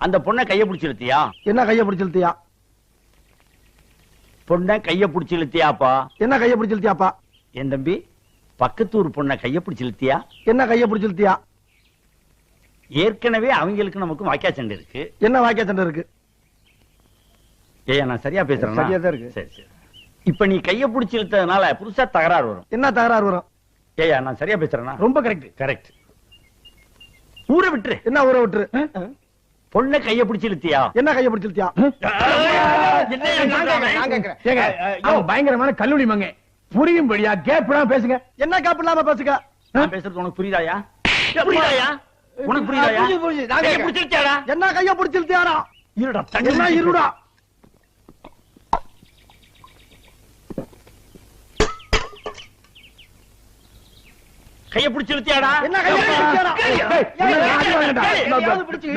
அந்த பொண்ணை கைய பிடிச்சு இழுத்தியா? என்ன கைய பிடிச்சு இழுத்தியா? பொண்ணை கைய பிடிச்சு இழுத்தியாப்பா? என்ன கைய பிடிச்சு இழுத்தியாப்பா? என் தம்பி, பக்கத்தூர் பொண்ணை கைய பிடிச்சு இழுத்தியா? என்ன கைய பிடிச்சு இழுத்தியா? ஏற்கனவே அவங்களுக்கு நமக்கு வாக்கியா சண்டை இருக்கு. என்ன வாக்கியா சண்டை இருக்கு? ஏய், நான் சரியா பேசுறேன்? சரியா தான் இருக்கு. சரி சரி. இப்ப நீ கைய பிடிச்சு இழுத்ததுனால புதுசா தகராறு வரும். என்ன தகராறு வரும்? ஏயா, நான் சரியா பேசுறேன்னா? ரொம்ப கரெக்ட். கரெக்ட். ஊரை விட்டுரு. என்ன ஊரை விட்டுரு? பொண்ணை கைய பிடிச்சு இழுத்தியா? என்ன கைய பிடிச்சு இழுத்தியா? பயங்கரமான கல்லூரி மங்க புரியும்படியா கேப் பேசுங்க. என்ன கேப் இல்லாம பேசுங்க. நான் பேசுறது உனக்கு புரியுதாயா? புரியுதாயா? உனக்கு புரியுதாயா? கைய பிடிச்சு இழுத்தியாடா? என்ன கைய பிடிச்சு இழுத்தியாடா? இருடா, என்ன இருடா? கைய பிடிச்சு இழுத்தியாடா? என்ன கைய பிடிச்சு இழுத்தியாடா? பிடிச்சு